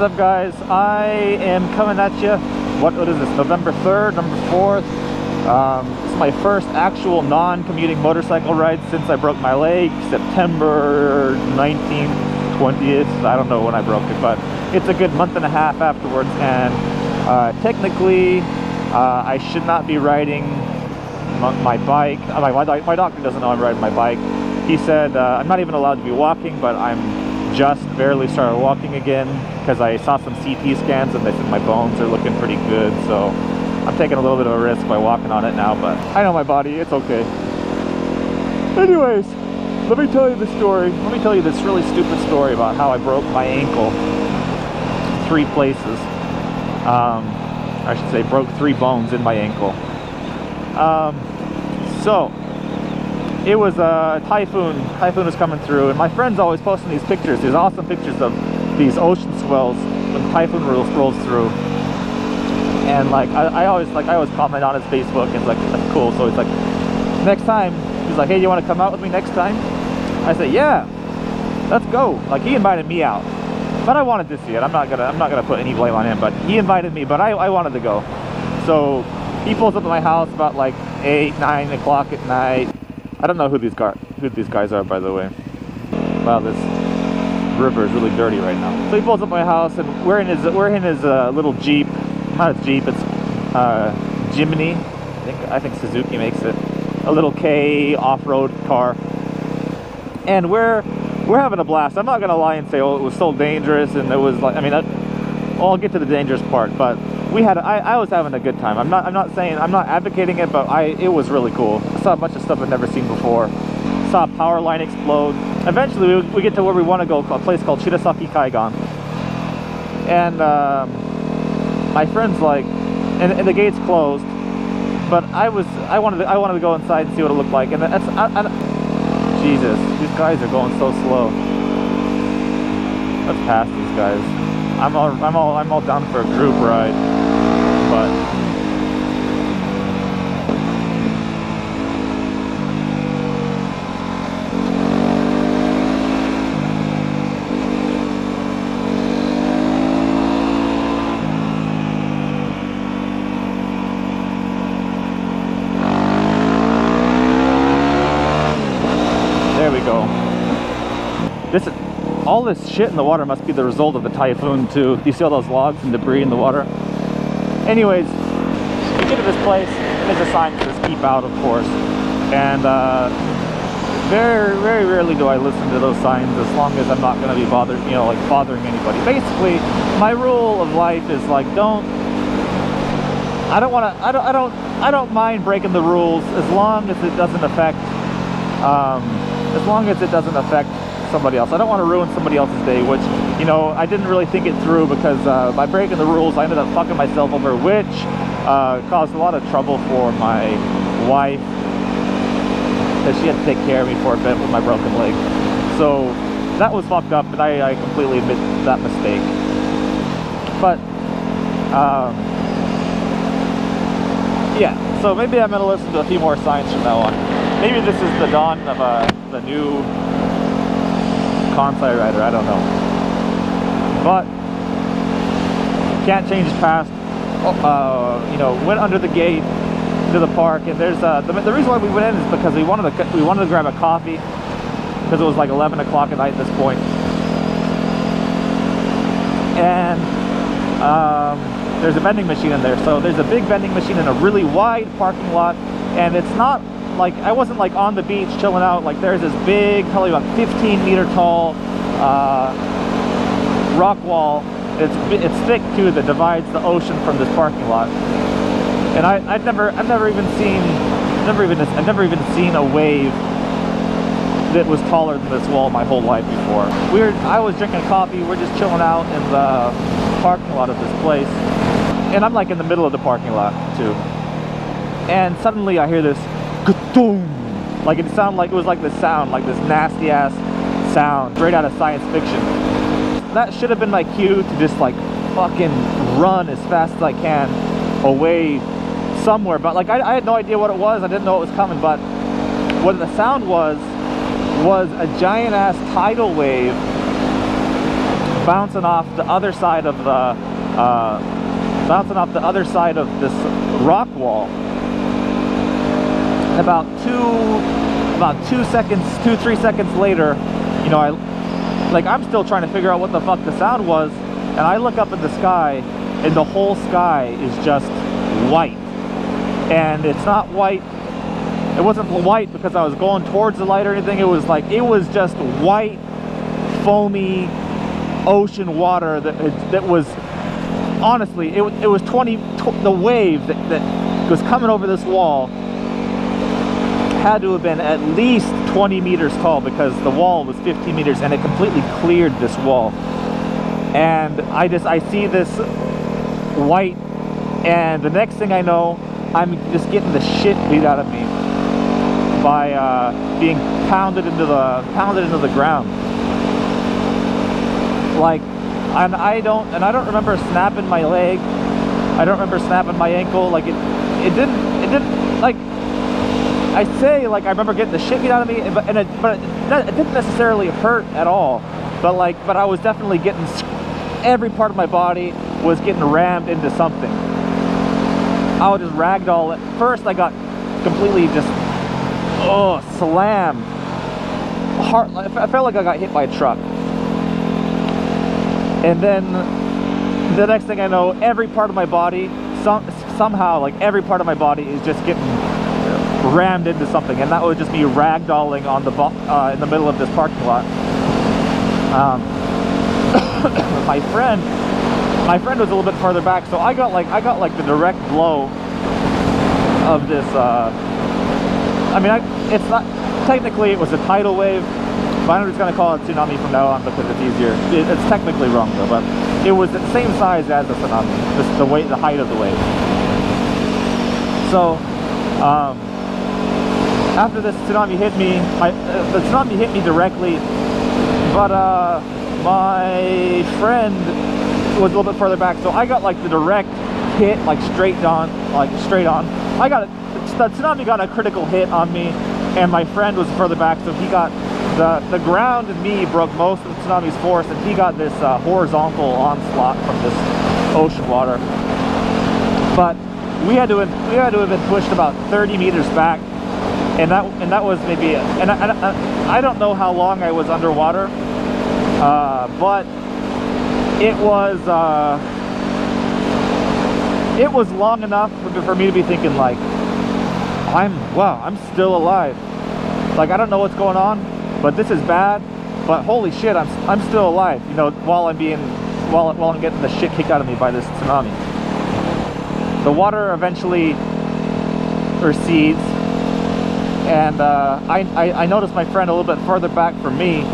What's up, guys? I am coming at you. What is this? November 3rd, November 4th. This is my first actual non-commuting motorcycle ride since I broke my leg, September 19th, 20th. I don't know when I broke it, but it's a good month and a half afterwards. And technically, I should not be riding my bike. My doctor doesn't know I'm riding my bike. He said I'm not even allowed to be walking, but I'm just barely started walking again because I saw some CT scans and they said my bones are looking pretty good, so I'm taking a little bit of a risk by walking on it now, but I know my body, it's okay. Anyways, let me tell you the story. Let me tell you this really stupid story about how I broke my ankle 3 places. I should say broke 3 bones in my ankle. So it was a typhoon was coming through, and my friend's always posting these pictures, these awesome pictures of these ocean swells when the typhoon rolls through. And like I always comment on his Facebook, and it's like, that's cool. So it's like, next time he's like, hey, you want to come out with me next time? I said, yeah, let's go. Like, he invited me out, but I wanted to see it. I'm not gonna put any blame on him, but he invited me, but I wanted to go. So he pulls up at my house about like 8, 9 o'clock at night. I don't know who these guys are, by the way. Wow, this river is really dirty right now. So he pulls up my house, and we're in his little Jeep. Not a Jeep, it's Jimny. I think Suzuki makes it. A little K off-road car. And we're having a blast. I'm not gonna lie and say, oh, it was so dangerous, and it was like, I mean, I'll get to the dangerous part, but I was having a good time. I'm not advocating it, but it was really cool. I saw a bunch of stuff I've never seen before. Saw a power line explode. Eventually we get to where we want to go, a place called Shirasaki Kaigan. And my friend's like, and the gate's closed, but I wanted to go inside and see what it looked like. And that's Jesus, these guys are going so slow. Let's pass these guys. I'm all down for a group ride, but there we go. All this shit in the water must be the result of the typhoon too. Do you see all those logs and debris in the water? Anyways, we get to this place, and there's a sign that says keep out, of course. And very, very rarely do I listen to those signs, as long as I'm not going to be bothering anybody. Basically, my rule of life is like, I don't mind breaking the rules as long as it doesn't affect somebody else. I don't want to ruin somebody else's day, which, you know, I didn't really think it through, because by breaking the rules I ended up fucking myself over, which caused a lot of trouble for my wife, because she had to take care of me for a bit with my broken leg. So that was fucked up, and I completely admit that mistake. But yeah, so maybe I'm going to listen to a few more signs from now on. Maybe this is the dawn of the new Kansai Rider, I don't know. But can't change past. You know, went under the gate to the park, and there's the reason why we went in is because we wanted to grab a coffee, because it was like 11 o'clock at night at this point. And there's a vending machine in there. So there's a big vending machine in a really wide parking lot, and it's not like, I wasn't like on the beach chilling out. Like, there's this big, probably about 15-meter tall rock wall. It's thick too, that divides the ocean from this parking lot. And I've never even seen a wave that was taller than this wall my whole life before. I was drinking coffee. We're just chilling out in the parking lot of this place, and I'm like in the middle of the parking lot too. And suddenly I hear this ka-doom. Like, it was like this sound, like this nasty ass sound straight out of science fiction. That should have been my cue to just like fucking run as fast as I can away somewhere. But like, I had no idea what it was. I didn't know it was coming. But what the sound was a giant ass tidal wave bouncing off the other side of the this rock wall. About 3 seconds later, you know, I'm still trying to figure out what the fuck the sound was, and I look up at the sky, and the whole sky is just white. And it's not white, it wasn't white because I was going towards the light or anything. It was just white, foamy ocean water that was, honestly, it was the wave that was coming over this wall had to have been at least 20 meters tall, because the wall was 15 meters and it completely cleared this wall. And I see this white, and the next thing I know, I'm just getting the shit beat out of me by being pounded into the ground. Like, and I don't remember snapping my leg. I don't remember snapping my ankle. Like it didn't like. I say, like, I remember getting the shit beat out of me, but it didn't necessarily hurt at all. But I was definitely getting, every part of my body was getting rammed into something. I would just ragdoll it. First, I got completely just, slammed. I felt like I got hit by a truck. And then the next thing I know, every part of my body, somehow, like, every part of my body is just getting rammed into something, and that would just be ragdolling on the in the middle of this parking lot. My friend was a little bit farther back, so I got like the direct blow of this. I mean, it's not technically, it was a tidal wave, but I'm just gonna call it tsunami from now on because it's easier. It's technically wrong though, but it was the same size as a tsunami, just the height of the wave. So. After this tsunami hit me, the tsunami hit me directly, but my friend was a little bit further back, so I got like the direct hit, like straight on. The tsunami got a critical hit on me, and my friend was further back, so he got the ground and me broke most of the tsunami's force, and he got this horizontal onslaught from this ocean water. But we had to have been pushed about 30 meters back. And that was maybe, and I don't know how long I was underwater, but it was long enough for me to be thinking like, I'm still alive. Like, I don't know what's going on, but this is bad. But holy shit, I'm still alive. You know, while I'm getting the shit kicked out of me by this tsunami. The water eventually recedes. And I noticed my friend a little bit further back from me.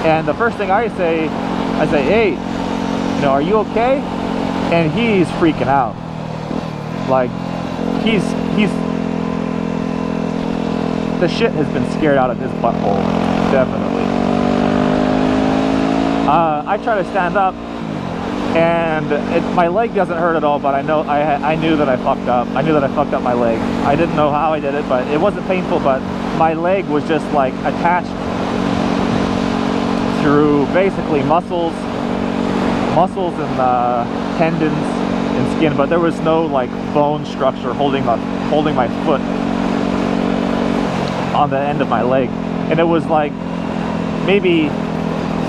And the first thing I say, hey, you know, are you okay? And he's freaking out. Like, the shit has been scared out of his butthole, definitely. I try to stand up, and my leg doesn't hurt at all, but I knew that I fucked up. I knew that I fucked up my leg. I didn't know how I did it, but it wasn't painful, but my leg was just like attached through basically muscles and tendons and skin, but there was no like bone structure holding my foot on the end of my leg. And it was like maybe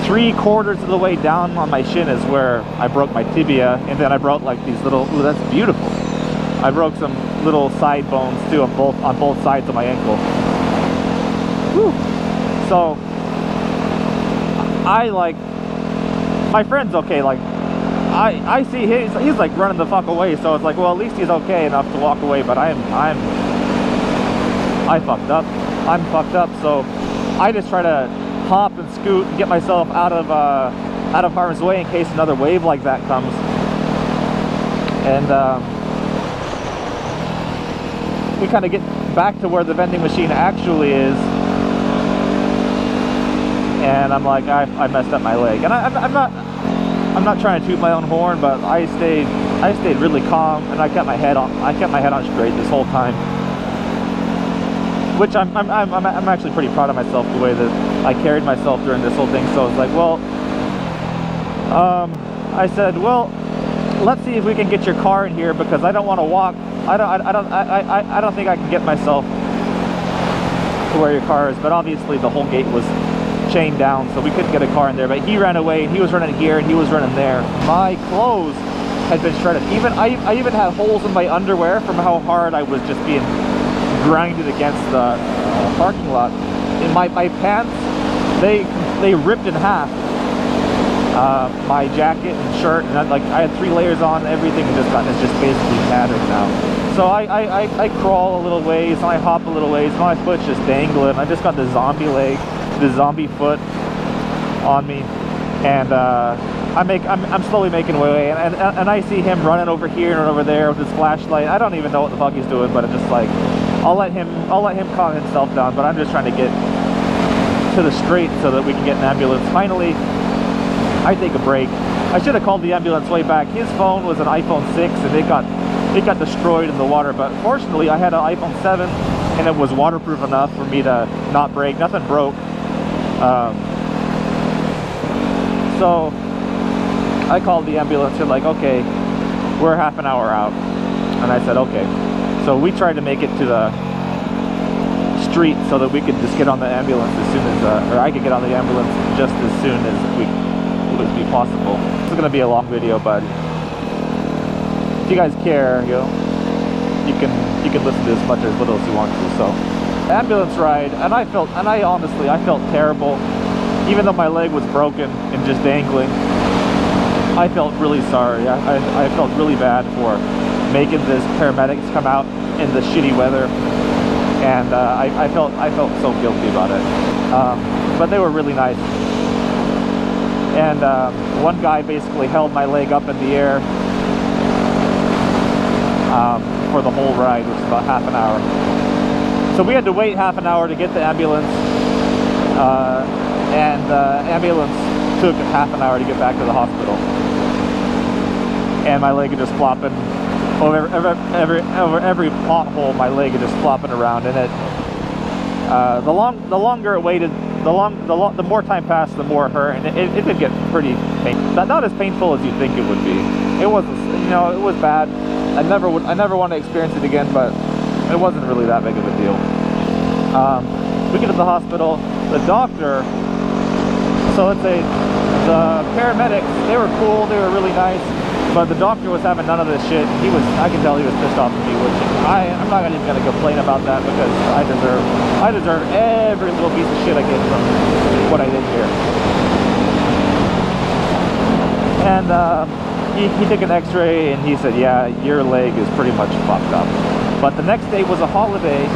3/4 of the way down on my shin is where I broke my tibia, and then I broke like these little, ooh, that's beautiful. I broke some little side bones too on both sides of my ankle. Whew. So I like, my friend's okay. Like I see he's like running the fuck away, so it's like, well, at least he's okay enough to walk away, but I fucked up. I'm fucked up, so I just try to hop and scoot and get myself out of harm's way in case another wave like that comes. And we kind of get back to where the vending machine actually is, and I'm like, I messed up my leg. And I'm not trying to toot my own horn, but I stayed really calm, and I kept my head on straight this whole time. which I'm actually pretty proud of myself, the way that I carried myself during this whole thing. So I was like, well, I said, well, let's see if we can get your car in here, because I don't want to walk. I don't think I can get myself to where your car is. But obviously the whole gate was chained down, so we couldn't get a car in there. But he ran away, and he was running here, and he was running there. My clothes had been shredded. I even had holes in my underwear from how hard I was just being grinded against the parking lot. In my pants, they ripped in half. My jacket and shirt, and I had 3 layers on. Everything is just basically tattered now. So I crawl a little ways, and I hop a little ways. My foot's just dangling. I just got the zombie leg, the zombie foot on me, and I'm slowly making my way. And I see him running over here and over there with his flashlight. I don't even know what the fuck he's doing, but I'm just like, I'll let him calm himself down. But I'm just trying to get to the street so that we can get an ambulance. Finally, I take a break. I should have called the ambulance way back. His phone was an iPhone 6, and it got destroyed in the water. But fortunately, I had an iPhone 7, and it was waterproof enough for me to not break. Nothing broke. So I called the ambulance. They're like, okay, we're half an hour out. And I said, okay. So we tried to make it to the street so that we could just get on the ambulance as soon as, or I could get on the ambulance just as soon as would be possible. It's gonna be a long video, but if you guys care, you can listen to as much or as little as you want to. So ambulance ride, and I honestly felt terrible. Even though my leg was broken and just dangling, I felt really sorry. I felt really bad for making this paramedics come out in the shitty weather, and I felt so guilty about it. But they were really nice. And one guy basically held my leg up in the air for the whole ride, which was about half an hour. So we had to wait half an hour to get the ambulance, and the ambulance took half an hour to get back to the hospital. And my leg is just flopping over every pothole. My leg is just flopping around, and the longer it waited, the more time passed, the more it hurt, and it did get pretty painful. Not as painful as you'd think it would be. It was, it was bad. I never want to experience it again, but it wasn't really that big of a deal. We get to the hospital. The doctor, so let's say the paramedics, they were cool, they were really nice, but the doctor was having none of this shit. I could tell he was pissed off at me, which I'm not even going to complain about that, because I deserve every little piece of shit I get from what I did here. And he took an x-ray, and he said, yeah, your leg is pretty much fucked up. But the next day was a holiday.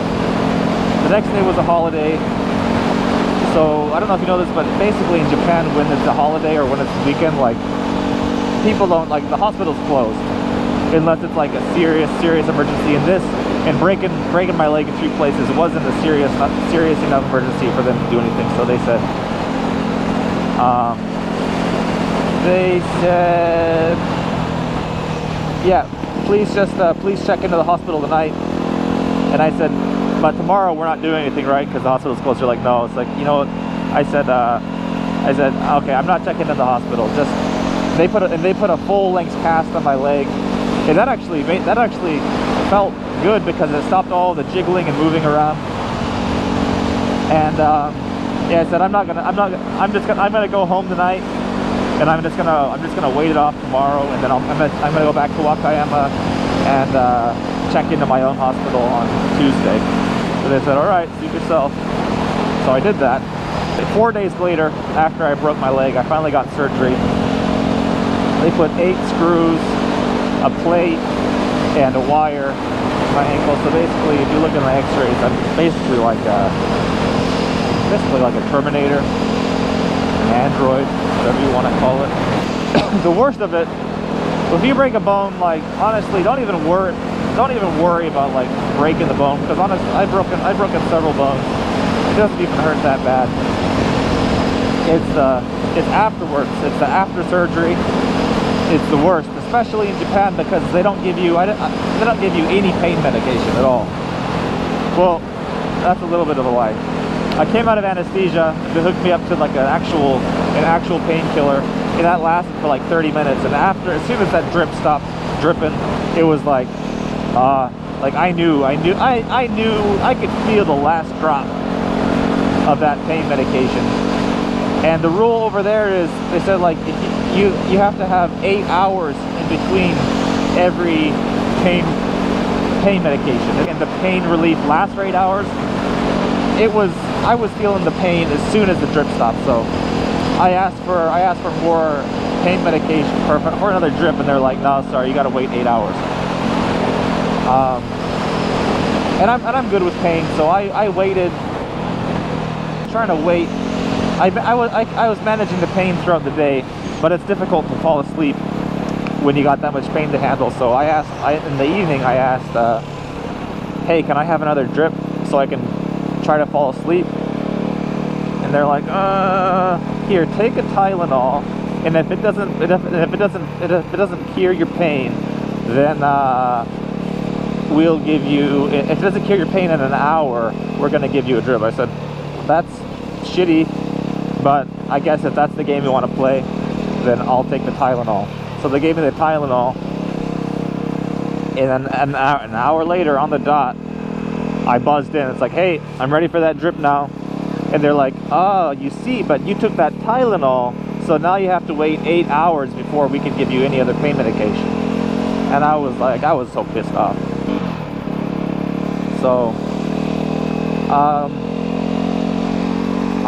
So I don't know if you know this, but basically in Japan, when it's a holiday or when it's a weekend, like, people don't, like, the hospital's closed unless it's like a serious emergency. And breaking my leg in 3 places, it wasn't a serious enough emergency for them to do anything. So they said yeah, please check into the hospital tonight. And I said, but tomorrow we're not doing anything, right? Because the hospital's closed. They're like, no. It's like, you know what? I said, okay, I'm not checking into the hospital. Just they put a full-length cast on my leg, and that actually felt good, because it stopped all the jiggling and moving around. And yeah, I said, I'm gonna go home tonight, and I'm just gonna wait it off tomorrow, and then I'm gonna go back to Wakayama and check into my own hospital on Tuesday. So they said, all right, suit yourself. So I did that. 4 days later, after I broke my leg, I finally got surgery. They put 8 screws, a plate, and a wire in my ankle. So basically, if you look at my x-rays, I'm basically like a Terminator, an android, whatever you want to call it. The worst of it, if you break a bone, like, honestly, don't even worry about like breaking the bone, because honestly, I've broken several bones. It doesn't even hurt that bad. It's afterwards. It's the after surgery. It's the worst, especially in Japan, because they don't give you any pain medication at all. Well, that's a little bit of a lie. I came out of anesthesia. They hooked me up to like an actual painkiller, and that lasted for like 30 minutes. And after, as soon as that drip stopped dripping, it was like I knew I could feel the last drop of that pain medication. And the rule over there is, they said like if you have to have 8 hours in between every pain medication, and the pain relief lasts for 8 hours. I was feeling the pain as soon as the drip stopped, so I asked for more pain medication for another drip, and they're like, no, sorry, you got to wait 8 hours. And I'm good with pain, so I waited, trying to wait. I was managing the pain throughout the day, but it's difficult to fall asleep when you got that much pain to handle. So in the evening I asked, hey, can I have another drip so I can try to fall asleep? And they're like, here, take a Tylenol, and if it doesn't cure your pain, then we'll give you, if it doesn't cure your pain in an hour, we're gonna give you a drip. I said, that's shitty, but I guess if that's the game you want to play, then I'll take the Tylenol. So they gave me the Tylenol, and then an hour later on the dot, I buzzed in. It's like, hey, I'm ready for that drip now. And they're like, oh, you see, but you took that Tylenol, so now you have to wait 8 hours before we can give you any other pain medication. And I was like, I was so pissed off. So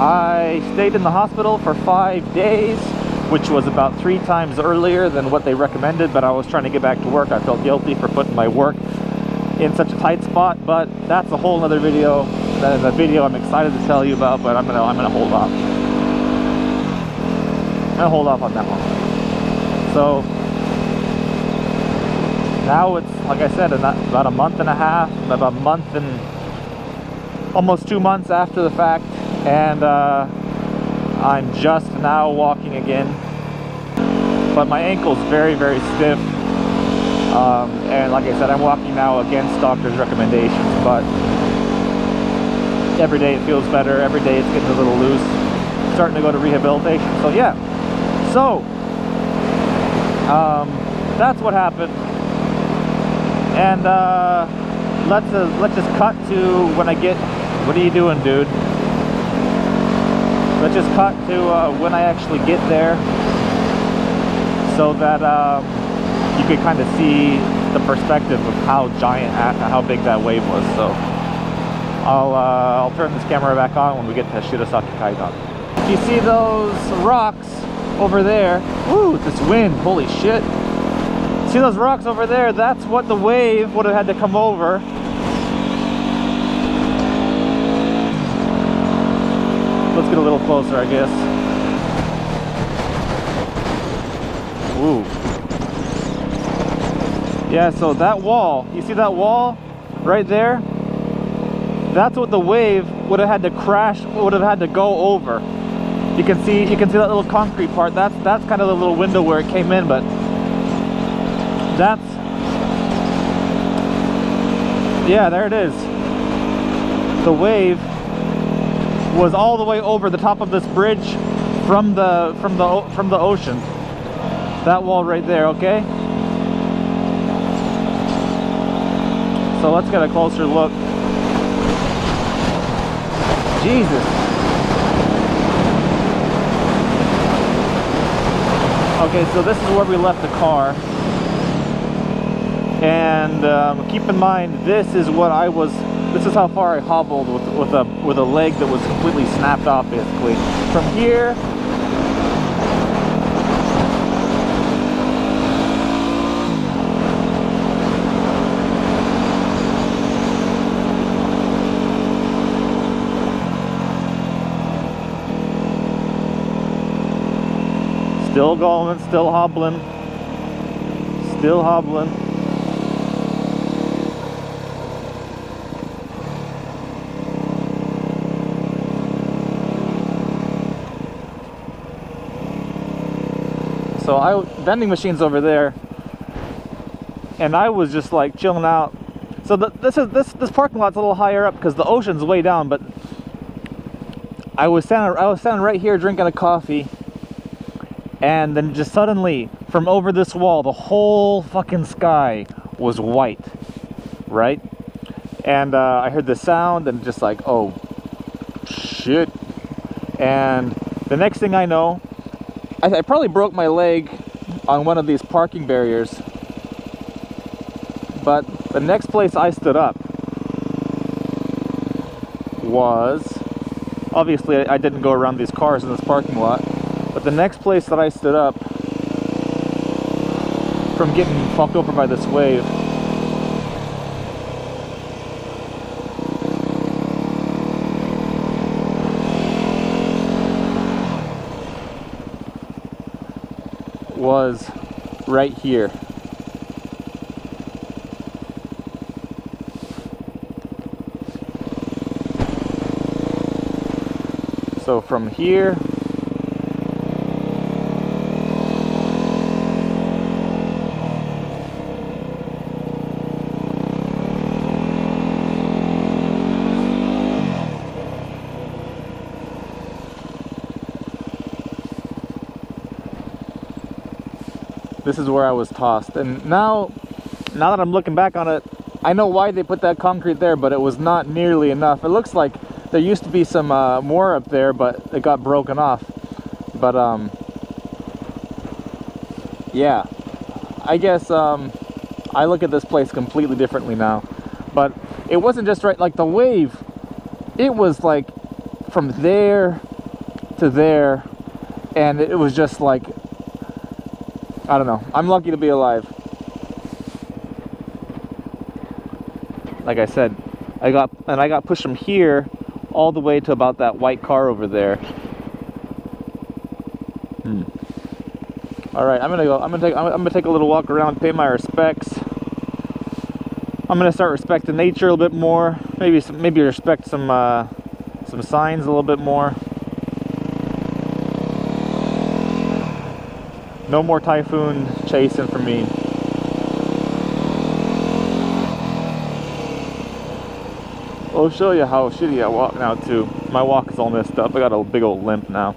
I stayed in the hospital for 5 days, which was about 3 times earlier than what they recommended, but I was trying to get back to work. I felt guilty for putting my work in such a tight spot, but that's a whole other video. That is a video I'm excited to tell you about, but I'm gonna hold off. I'm gonna hold off on that one. So now it's, like I said, about a month and a half, about a month and almost 2 months after the fact, and I'm just now walking again, but my ankle's very, very stiff, and like I said, I'm walking now against doctor's recommendations, but every day it feels better. Every day it's getting a little loose. Starting to go to rehabilitation. So yeah, so that's what happened. And let's just cut to when I get. What are you doing, dude? Let's just cut to when I actually get there, so that you could kind of see the perspective of how giant, how big that wave was. So I'll turn this camera back on when we get to Shirosaki Kaidan. You see those rocks over there? Ooh, this wind, holy shit. See those rocks over there? That's what the wave would have had to come over. Let's get a little closer, I guess. Ooh. Yeah, so that wall, you see that wall right there? That's what the wave would have had to crash, would have had to go over. You can see that little concrete part. That's kind of the little window where it came in, but that's, yeah, there it is. The wave was all the way over the top of this bridge from the ocean. That wall right there, okay? So let's get a closer look. Jesus. Okay, so this is where we left the car. And keep in mind, this is how far I hobbled with a leg that was completely snapped off, basically. From here, still going, still hobbling, still hobbling. So vending machines over there, and I was just like chilling out, So this parking lot's a little higher up because the ocean's way down, but I was standing right here drinking a coffee, and then just suddenly from over this wall the whole fucking sky was white, right? And I heard the sound and just like, oh shit. And the next thing I know, I probably broke my leg on one of these parking barriers. But the next place I stood up was, obviously I didn't go around these cars in this parking lot, but the next place that I stood up from getting fucked over by this wave was right here. So from here this is where I was tossed. And now that I'm looking back on it, I know why they put that concrete there, but it was not nearly enough. It looks like there used to be some more up there, but it got broken off. But yeah, I guess I look at this place completely differently now. But it wasn't just right, like the wave, it was like from there to there, and it was just like, I don't know. I'm lucky to be alive. Like I said, I got pushed from here all the way to about that white car over there. All right, I'm gonna take a little walk around, pay my respects. I'm gonna start respecting nature a little bit more. Maybe respect some signs a little bit more. No more typhoon chasing for me. I'll show you how shitty I walk now too. My walk is all messed up. I got a big old limp now.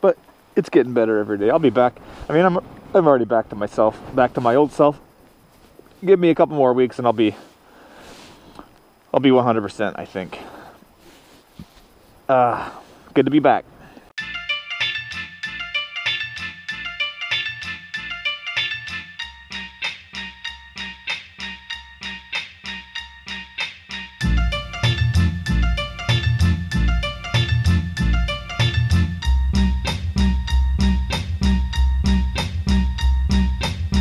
But it's getting better every day. I'll be back. I mean, I'm already back to myself, back to my old self. Give me a couple more weeks and I'll be 100%, I think. Good to be back.